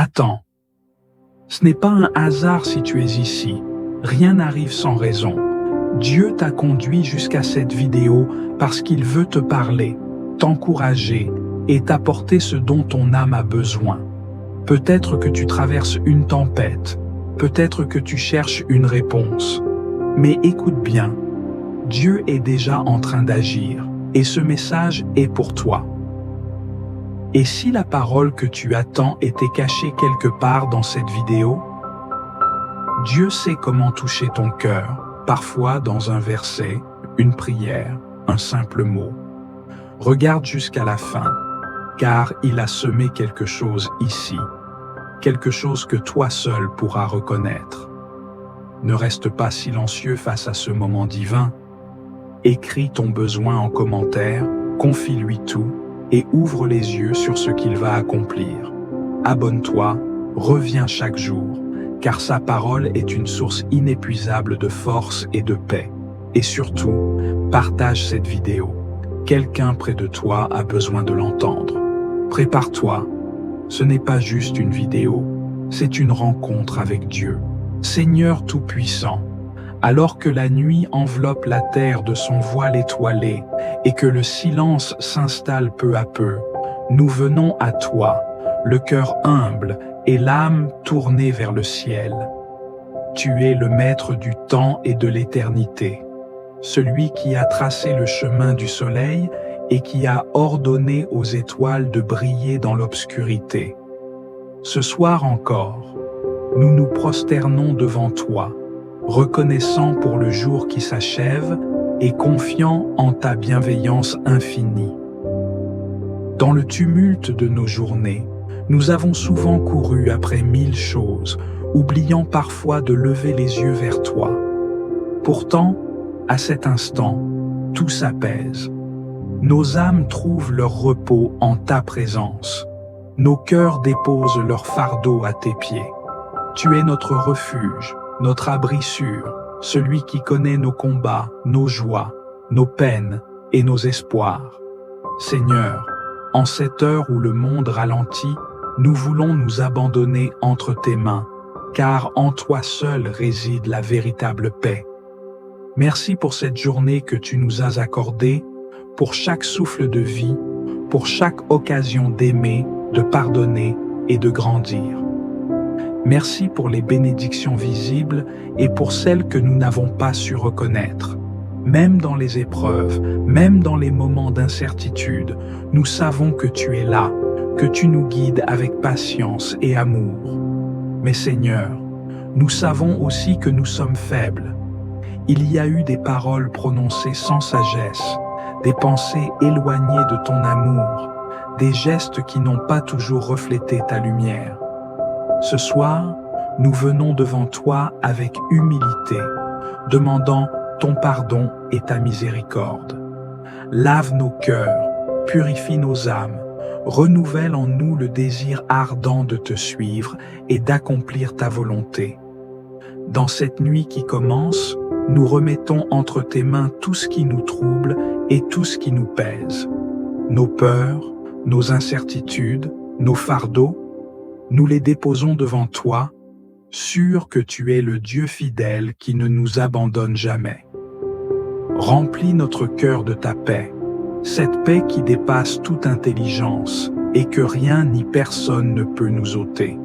Attends. Ce n'est pas un hasard si tu es ici. Rien n'arrive sans raison. Dieu t'a conduit jusqu'à cette vidéo parce qu'il veut te parler, t'encourager et t'apporter ce dont ton âme a besoin. Peut-être que tu traverses une tempête, peut-être que tu cherches une réponse. Mais écoute bien, Dieu est déjà en train d'agir et ce message est pour toi. Et si la parole que tu attends était cachée quelque part dans cette vidéo? Dieu sait comment toucher ton cœur, parfois dans un verset, une prière, un simple mot. Regarde jusqu'à la fin, car il a semé quelque chose ici, quelque chose que toi seul pourras reconnaître. Ne reste pas silencieux face à ce moment divin. Écris ton besoin en commentaire, confie-lui tout et ouvre les yeux sur ce qu'il va accomplir. Abonne-toi, reviens chaque jour, car sa parole est une source inépuisable de force et de paix. Et surtout, partage cette vidéo. Quelqu'un près de toi a besoin de l'entendre. Prépare-toi. Ce n'est pas juste une vidéo, c'est une rencontre avec Dieu. Seigneur Tout-Puissant, alors que la nuit enveloppe la terre de son voile étoilé et que le silence s'installe peu à peu, nous venons à toi, le cœur humble et l'âme tournée vers le ciel. Tu es le maître du temps et de l'éternité, celui qui a tracé le chemin du soleil et qui a ordonné aux étoiles de briller dans l'obscurité. Ce soir encore, nous nous prosternons devant toi, reconnaissant pour le jour qui s'achève et confiant en ta bienveillance infinie. Dans le tumulte de nos journées, nous avons souvent couru après 1000 choses, oubliant parfois de lever les yeux vers toi. Pourtant, à cet instant, tout s'apaise. Nos âmes trouvent leur repos en ta présence. Nos cœurs déposent leur fardeau à tes pieds. Tu es notre refuge, notre abri sûr, celui qui connaît nos combats, nos joies, nos peines et nos espoirs. Seigneur, en cette heure où le monde ralentit, nous voulons nous abandonner entre tes mains, car en toi seul réside la véritable paix. Merci pour cette journée que tu nous as accordée, pour chaque souffle de vie, pour chaque occasion d'aimer, de pardonner et de grandir. Merci pour les bénédictions visibles et pour celles que nous n'avons pas su reconnaître. Même dans les épreuves, même dans les moments d'incertitude, nous savons que tu es là, que tu nous guides avec patience et amour. Mais Seigneur, nous savons aussi que nous sommes faibles. Il y a eu des paroles prononcées sans sagesse, des pensées éloignées de ton amour, des gestes qui n'ont pas toujours reflété ta lumière. Ce soir, nous venons devant toi avec humilité, demandant ton pardon et ta miséricorde. Lave nos cœurs, purifie nos âmes, renouvelle en nous le désir ardent de te suivre et d'accomplir ta volonté. Dans cette nuit qui commence, nous remettons entre tes mains tout ce qui nous trouble et tout ce qui nous pèse. Nos peurs, nos incertitudes, nos fardeaux, nous les déposons devant toi, sûrs que tu es le Dieu fidèle qui ne nous abandonne jamais. Remplis notre cœur de ta paix, cette paix qui dépasse toute intelligence et que rien ni personne ne peut nous ôter.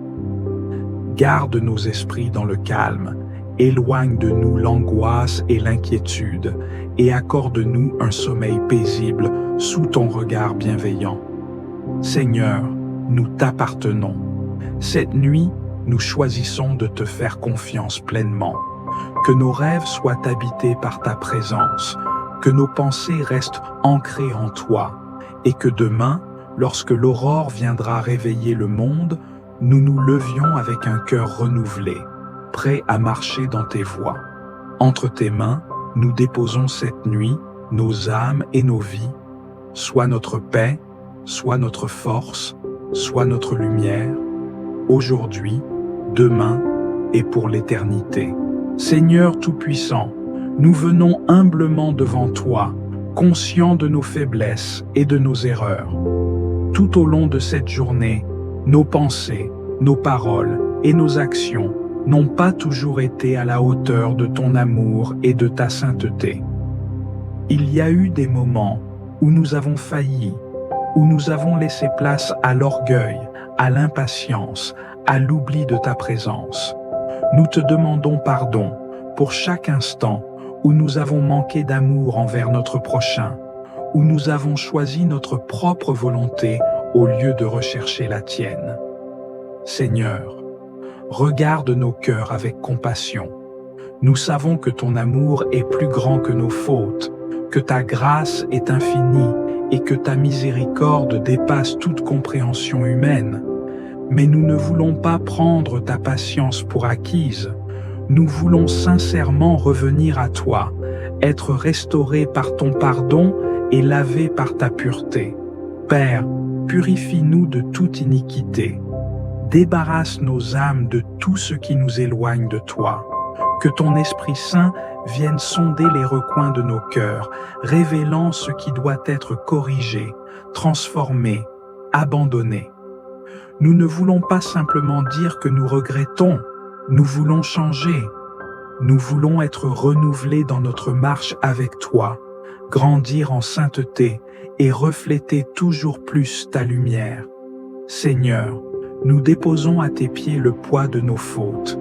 Garde nos esprits dans le calme, éloigne de nous l'angoisse et l'inquiétude et accorde-nous un sommeil paisible sous ton regard bienveillant. Seigneur, nous t'appartenons. Cette nuit, nous choisissons de te faire confiance pleinement. Que nos rêves soient habités par ta présence, que nos pensées restent ancrées en toi, et que demain, lorsque l'aurore viendra réveiller le monde, nous nous levions avec un cœur renouvelé, prêt à marcher dans tes voies. Entre tes mains, nous déposons cette nuit, nos âmes et nos vies, soit notre paix, soit notre force, soit notre lumière, aujourd'hui, demain et pour l'éternité. Seigneur Tout-Puissant, nous venons humblement devant toi, conscients de nos faiblesses et de nos erreurs. Tout au long de cette journée, nos pensées, nos paroles et nos actions n'ont pas toujours été à la hauteur de ton amour et de ta sainteté. Il y a eu des moments où nous avons failli, où nous avons laissé place à l'orgueil, à l'impatience, à l'oubli de ta présence. Nous te demandons pardon pour chaque instant où nous avons manqué d'amour envers notre prochain, où nous avons choisi notre propre volonté au lieu de rechercher la tienne. Seigneur, regarde nos cœurs avec compassion. Nous savons que ton amour est plus grand que nos fautes, que ta grâce est infinie et que ta miséricorde dépasse toute compréhension humaine. Mais nous ne voulons pas prendre ta patience pour acquise. Nous voulons sincèrement revenir à toi, être restaurés par ton pardon et lavés par ta pureté. Père, purifie-nous de toute iniquité. Débarrasse nos âmes de tout ce qui nous éloigne de toi. Que ton Esprit Saint vienne sonder les recoins de nos cœurs, révélant ce qui doit être corrigé, transformé, abandonné. Nous ne voulons pas simplement dire que nous regrettons, nous voulons changer. Nous voulons être renouvelés dans notre marche avec toi, grandir en sainteté et refléter toujours plus ta lumière. Seigneur, nous déposons à tes pieds le poids de nos fautes.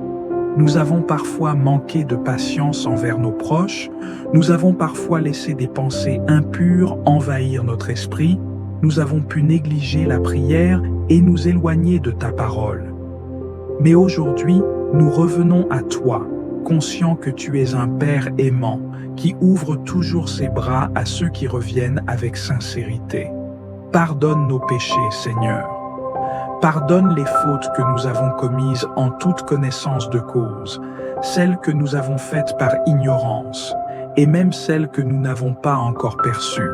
Nous avons parfois manqué de patience envers nos proches, nous avons parfois laissé des pensées impures envahir notre esprit, nous avons pu négliger la prière et nous éloigner de ta parole. Mais aujourd'hui, nous revenons à toi, conscients que tu es un Père aimant, qui ouvre toujours ses bras à ceux qui reviennent avec sincérité. Pardonne nos péchés, Seigneur. Pardonne les fautes que nous avons commises en toute connaissance de cause, celles que nous avons faites par ignorance, et même celles que nous n'avons pas encore perçues.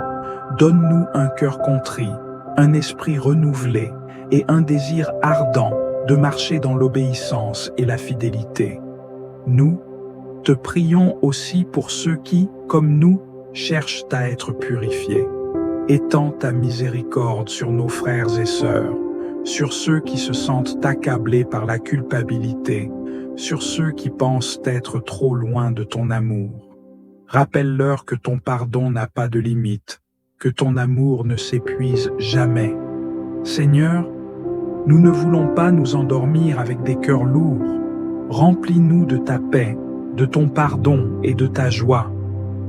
Donne-nous un cœur contrit, un esprit renouvelé et un désir ardent de marcher dans l'obéissance et la fidélité. Nous te prions aussi pour ceux qui, comme nous, cherchent à être purifiés. Étends ta miséricorde sur nos frères et sœurs, sur ceux qui se sentent accablés par la culpabilité, sur ceux qui pensent être trop loin de ton amour. Rappelle-leur que ton pardon n'a pas de limite, que ton amour ne s'épuise jamais. Seigneur, nous ne voulons pas nous endormir avec des cœurs lourds. Remplis-nous de ta paix, de ton pardon et de ta joie.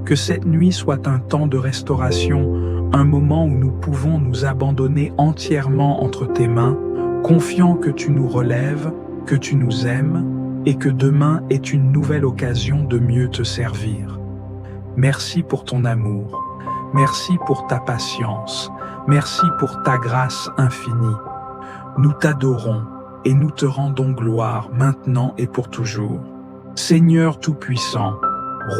Que cette nuit soit un temps de restauration, un moment où nous pouvons nous abandonner entièrement entre tes mains, confiants que tu nous relèves, que tu nous aimes et que demain est une nouvelle occasion de mieux te servir. Merci pour ton amour, merci pour ta patience, merci pour ta grâce infinie. Nous t'adorons et nous te rendons gloire maintenant et pour toujours. Seigneur Tout-Puissant,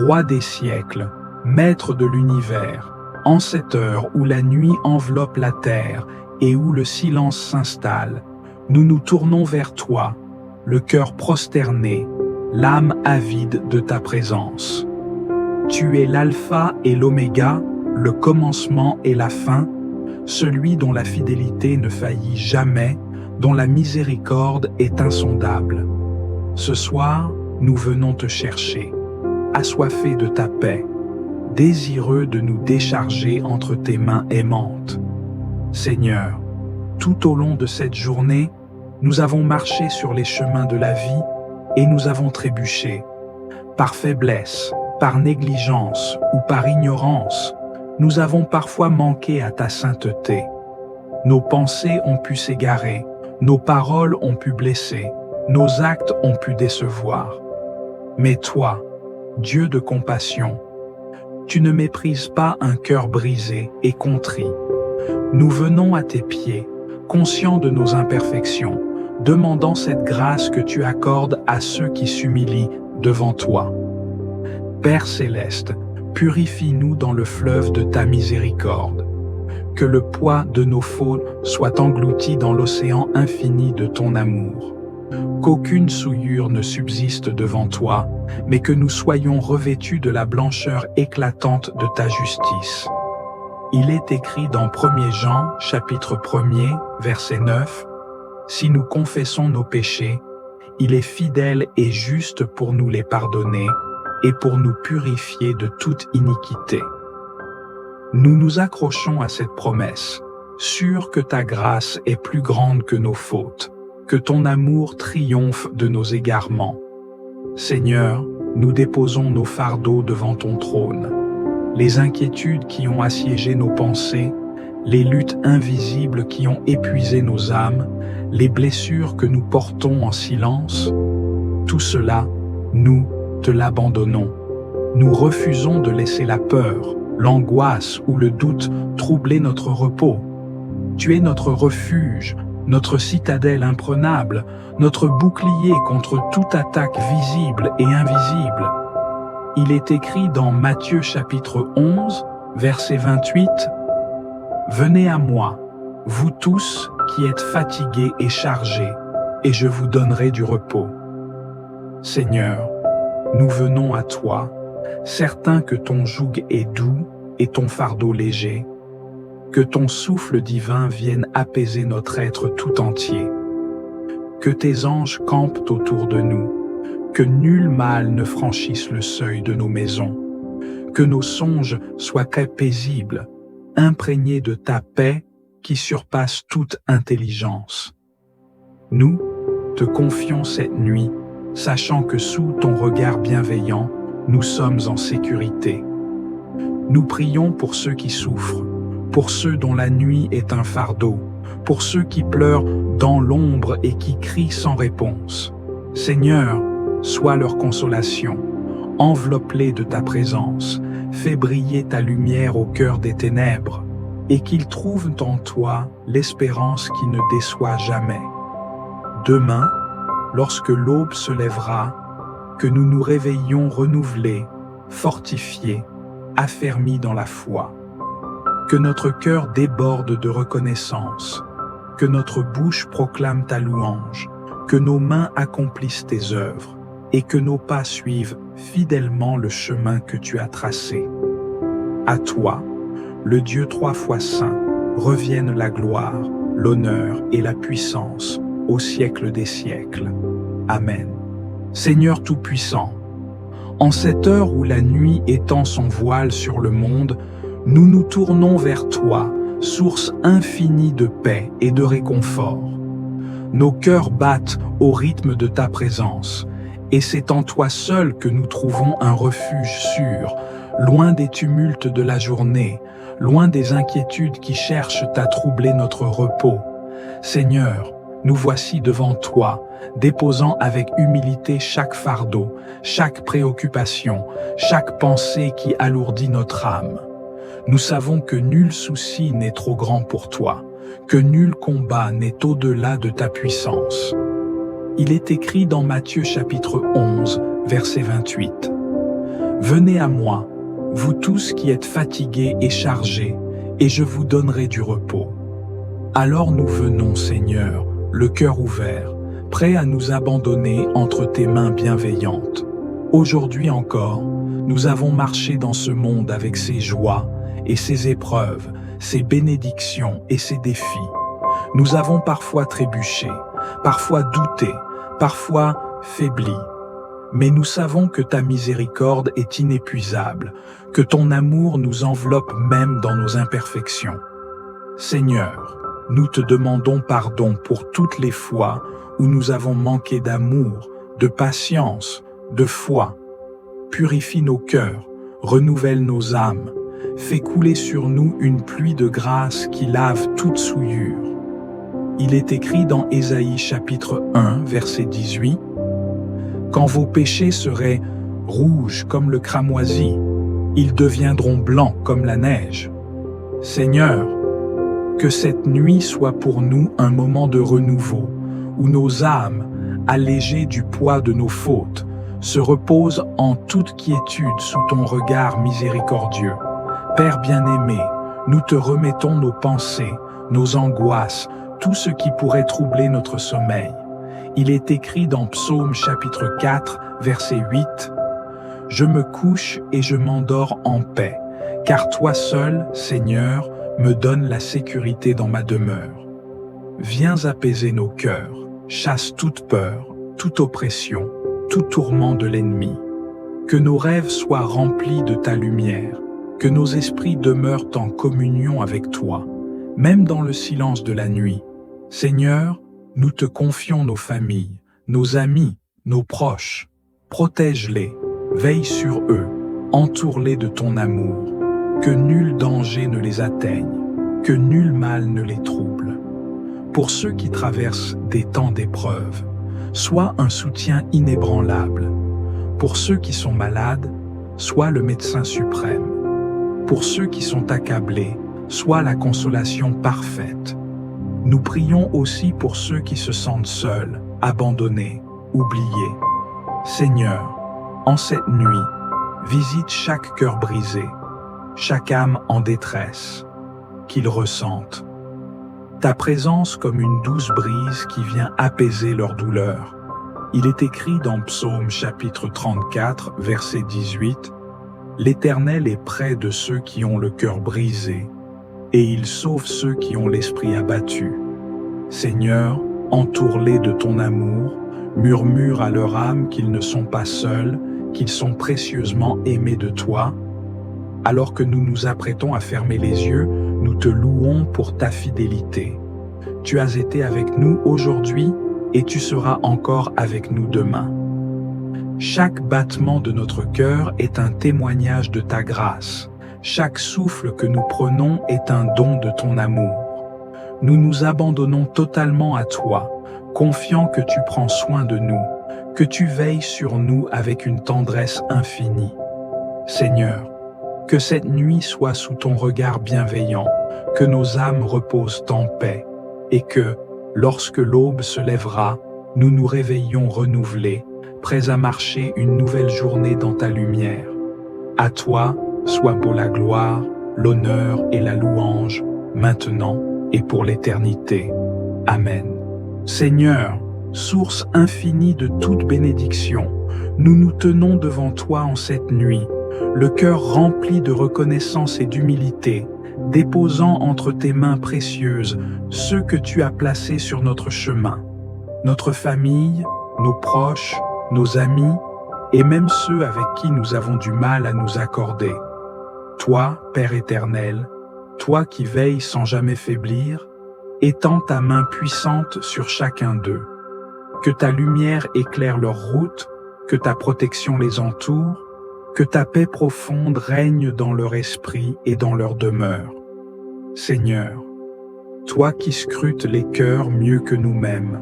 Roi des siècles, Maître de l'univers, en cette heure où la nuit enveloppe la terre et où le silence s'installe, nous nous tournons vers toi, le cœur prosterné, l'âme avide de ta présence. Tu es l'alpha et l'oméga, le commencement et la fin, celui dont la fidélité ne faillit jamais, dont la miséricorde est insondable. Ce soir, nous venons te chercher, assoiffés de ta paix, désireux de nous décharger entre tes mains aimantes. Seigneur, tout au long de cette journée, nous avons marché sur les chemins de la vie et nous avons trébuché. Par faiblesse, par négligence ou par ignorance, nous avons parfois manqué à ta sainteté. Nos pensées ont pu s'égarer, nos paroles ont pu blesser, nos actes ont pu décevoir. Mais toi, Dieu de compassion, tu ne méprises pas un cœur brisé et contrit. Nous venons à tes pieds, conscients de nos imperfections, demandant cette grâce que tu accordes à ceux qui s'humilient devant toi. Père céleste, purifie-nous dans le fleuve de ta miséricorde. Que le poids de nos fautes soit englouti dans l'océan infini de ton amour. Qu'aucune souillure ne subsiste devant toi, mais que nous soyons revêtus de la blancheur éclatante de ta justice. Il est écrit dans 1 Jean, chapitre 1er, verset 9, « Si nous confessons nos péchés, il est fidèle et juste pour nous les pardonner et pour nous purifier de toute iniquité. Nous nous accrochons à cette promesse, sûrs que ta grâce est plus grande que nos fautes, que ton amour triomphe de nos égarements. Seigneur, nous déposons nos fardeaux devant ton trône, les inquiétudes qui ont assiégé nos pensées, les luttes invisibles qui ont épuisé nos âmes, les blessures que nous portons en silence. Tout cela, nous te l'abandonnons. Nous refusons de laisser la peur, l'angoisse ou le doute troubler notre repos. Tu es notre refuge, notre citadelle imprenable, notre bouclier contre toute attaque visible et invisible. Il est écrit dans Matthieu chapitre 11, verset 28, « Venez à moi, vous tous qui êtes fatigués et chargés, et je vous donnerai du repos. » Seigneur, nous venons à toi, certains que ton joug est doux et ton fardeau léger. Que ton souffle divin vienne apaiser notre être tout entier. Que tes anges campent autour de nous. Que nul mal ne franchisse le seuil de nos maisons. Que nos songes soient très paisibles, imprégnés de ta paix qui surpasse toute intelligence. Nous te confions cette nuit, sachant que sous ton regard bienveillant, nous sommes en sécurité. Nous prions pour ceux qui souffrent, pour ceux dont la nuit est un fardeau, pour ceux qui pleurent dans l'ombre et qui crient sans réponse. Seigneur, sois leur consolation, enveloppe-les de ta présence, fais briller ta lumière au cœur des ténèbres, et qu'ils trouvent en toi l'espérance qui ne déçoit jamais. Demain, lorsque l'aube se lèvera, que nous nous réveillions renouvelés, fortifiés, affermis dans la foi. Que notre cœur déborde de reconnaissance, que notre bouche proclame ta louange, que nos mains accomplissent tes œuvres, et que nos pas suivent fidèlement le chemin que tu as tracé. À toi, le Dieu 3 fois saint, reviennent la gloire, l'honneur et la puissance au siècle des siècles. Amen. Seigneur Tout-Puissant, en cette heure où la nuit étend son voile sur le monde, nous nous tournons vers toi, source infinie de paix et de réconfort. Nos cœurs battent au rythme de ta présence, et c'est en toi seul que nous trouvons un refuge sûr, loin des tumultes de la journée, loin des inquiétudes qui cherchent à troubler notre repos. Seigneur, nous voici devant toi, déposant avec humilité chaque fardeau, chaque préoccupation, chaque pensée qui alourdit notre âme. Nous savons que nul souci n'est trop grand pour toi, que nul combat n'est au-delà de ta puissance. Il est écrit dans Matthieu chapitre 11, verset 28. « Venez à moi, vous tous qui êtes fatigués et chargés, et je vous donnerai du repos. » Alors nous venons, Seigneur, le cœur ouvert, prêts à nous abandonner entre tes mains bienveillantes. Aujourd'hui encore, nous avons marché dans ce monde avec ses joies et ses épreuves, ses bénédictions et ses défis. Nous avons parfois trébuché, parfois douté, parfois faibli. Mais nous savons que ta miséricorde est inépuisable, que ton amour nous enveloppe même dans nos imperfections. Seigneur, nous te demandons pardon pour toutes les fois où nous avons manqué d'amour, de patience, de foi. Purifie nos cœurs, renouvelle nos âmes, fais couler sur nous une pluie de grâce qui lave toute souillure. Il est écrit dans Ésaïe chapitre 1, verset 18, « Quand vos péchés seraient rouges comme le cramoisi, ils deviendront blancs comme la neige. » Seigneur, que cette nuit soit pour nous un moment de renouveau, où nos âmes, allégées du poids de nos fautes, se reposent en toute quiétude sous ton regard miséricordieux. Père bien-aimé, nous te remettons nos pensées, nos angoisses, tout ce qui pourrait troubler notre sommeil. Il est écrit dans Psaume chapitre 4, verset 8, « Je me couche et je m'endors en paix, car toi seul, Seigneur, me donnes la sécurité dans ma demeure. » Viens apaiser nos cœurs, chasse toute peur, toute oppression, tout tourment de l'ennemi. Que nos rêves soient remplis de ta lumière, que nos esprits demeurent en communion avec toi, même dans le silence de la nuit. Seigneur, nous te confions nos familles, nos amis, nos proches. Protège-les, veille sur eux, entoure-les de ton amour, que nul danger ne les atteigne, que nul mal ne les trouble. Pour ceux qui traversent des temps d'épreuve, sois un soutien inébranlable. Pour ceux qui sont malades, sois le médecin suprême. Pour ceux qui sont accablés, sois la consolation parfaite. Nous prions aussi pour ceux qui se sentent seuls, abandonnés, oubliés. Seigneur, en cette nuit, visite chaque cœur brisé, chaque âme en détresse, qu'ils ressentent ta présence comme une douce brise qui vient apaiser leur douleur. Il est écrit dans Psaume chapitre 34, verset 18, « L'Éternel est près de ceux qui ont le cœur brisé, et il sauve ceux qui ont l'esprit abattu. Seigneur, entoure-les de ton amour, murmure à leur âme qu'ils ne sont pas seuls, qu'ils sont précieusement aimés de toi. » Alors que nous nous apprêtons à fermer les yeux, nous te louons pour ta fidélité. Tu as été avec nous aujourd'hui et tu seras encore avec nous demain. Chaque battement de notre cœur est un témoignage de ta grâce. Chaque souffle que nous prenons est un don de ton amour. Nous nous abandonnons totalement à toi, confiant que tu prends soin de nous, que tu veilles sur nous avec une tendresse infinie. Seigneur, que cette nuit soit sous ton regard bienveillant, que nos âmes reposent en paix, et que, lorsque l'aube se lèvera, nous nous réveillons renouvelés, prêts à marcher une nouvelle journée dans ta lumière. À toi, soit pour la gloire, l'honneur et la louange, maintenant et pour l'éternité. Amen. Seigneur, source infinie de toute bénédiction, nous nous tenons devant toi en cette nuit, le cœur rempli de reconnaissance et d'humilité, déposant entre tes mains précieuses ceux que tu as placés sur notre chemin, notre famille, nos proches, nos amis, et même ceux avec qui nous avons du mal à nous accorder. Toi, Père éternel, toi qui veilles sans jamais faiblir, étends ta main puissante sur chacun d'eux. Que ta lumière éclaire leur route, que ta protection les entoure, que ta paix profonde règne dans leur esprit et dans leur demeure. Seigneur, toi qui scrutes les cœurs mieux que nous-mêmes,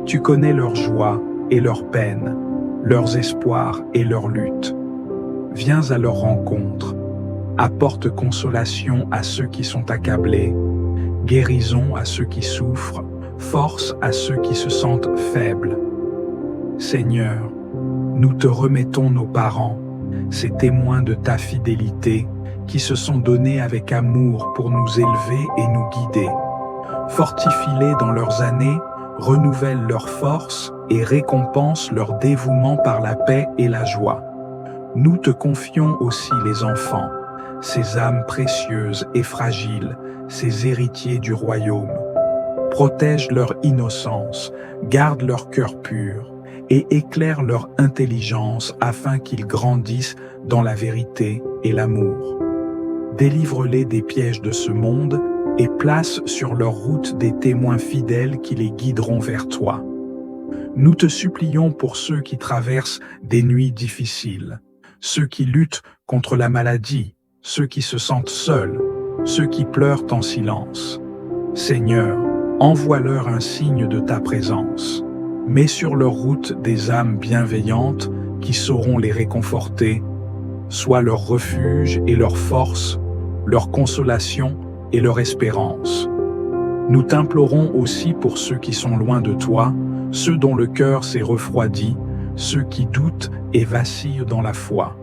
tu connais leur joie et leur peine, leurs espoirs et leurs luttes. Viens à leur rencontre, apporte consolation à ceux qui sont accablés, guérison à ceux qui souffrent, force à ceux qui se sentent faibles. Seigneur, nous te remettons nos parents, ces témoins de ta fidélité qui se sont donnés avec amour pour nous élever et nous guider. Fortifie-les dans leurs années, renouvelle leurs forces et récompense leur dévouement par la paix et la joie. Nous te confions aussi les enfants, ces âmes précieuses et fragiles, ces héritiers du royaume. Protège leur innocence, garde leur cœur pur et éclaire leur intelligence afin qu'ils grandissent dans la vérité et l'amour. Délivre-les des pièges de ce monde et place sur leur route des témoins fidèles qui les guideront vers toi. Nous te supplions pour ceux qui traversent des nuits difficiles, ceux qui luttent contre la maladie, ceux qui se sentent seuls, ceux qui pleurent en silence. Seigneur, envoie-leur un signe de ta présence. Mets sur leur route des âmes bienveillantes qui sauront les réconforter. Sois leur refuge et leur force, leur consolation et leur espérance. Nous t'implorons aussi pour ceux qui sont loin de toi, ceux dont le cœur s'est refroidi, ceux qui doutent et vacillent dans la foi.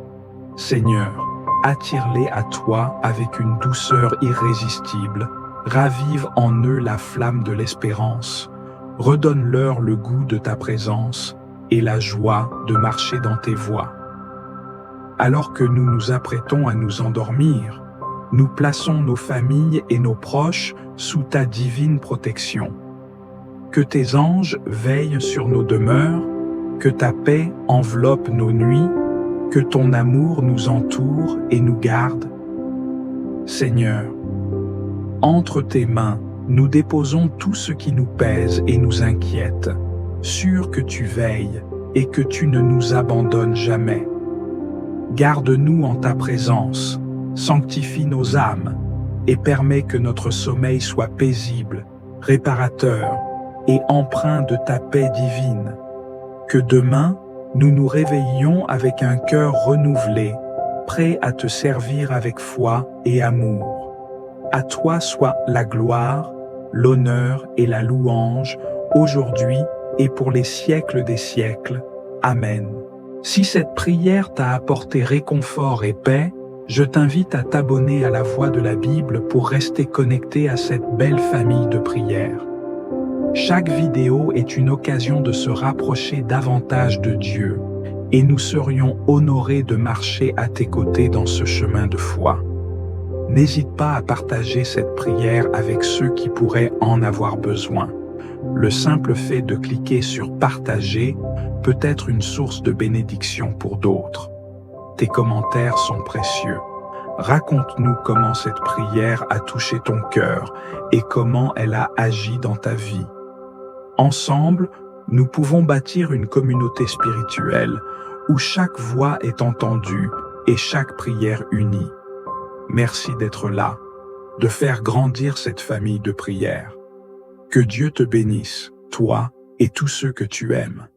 Seigneur, attire-les à toi avec une douceur irrésistible, ravive en eux la flamme de l'espérance, redonne-leur le goût de ta présence et la joie de marcher dans tes voies. Alors que nous nous apprêtons à nous endormir, nous plaçons nos familles et nos proches sous ta divine protection. Que tes anges veillent sur nos demeures, que ta paix enveloppe nos nuits, que ton amour nous entoure et nous garde. Seigneur, entre tes mains, nous déposons tout ce qui nous pèse et nous inquiète, sûr que tu veilles et que tu ne nous abandonnes jamais. Garde-nous en ta présence, sanctifie nos âmes et permets que notre sommeil soit paisible, réparateur et empreint de ta paix divine. Que demain, nous nous réveillions avec un cœur renouvelé, prêt à te servir avec foi et amour. À toi soit la gloire, l'honneur et la louange, aujourd'hui et pour les siècles des siècles. Amen. Si cette prière t'a apporté réconfort et paix, je t'invite à t'abonner à la Voix de la Bible pour rester connecté à cette belle famille de prières. Chaque vidéo est une occasion de se rapprocher davantage de Dieu, et nous serions honorés de marcher à tes côtés dans ce chemin de foi. N'hésite pas à partager cette prière avec ceux qui pourraient en avoir besoin. Le simple fait de cliquer sur « Partager » peut être une source de bénédiction pour d'autres. Tes commentaires sont précieux. Raconte-nous comment cette prière a touché ton cœur et comment elle a agi dans ta vie. Ensemble, nous pouvons bâtir une communauté spirituelle où chaque voix est entendue et chaque prière unie. Merci d'être là, de faire grandir cette famille de prières. Que Dieu te bénisse, toi et tous ceux que tu aimes.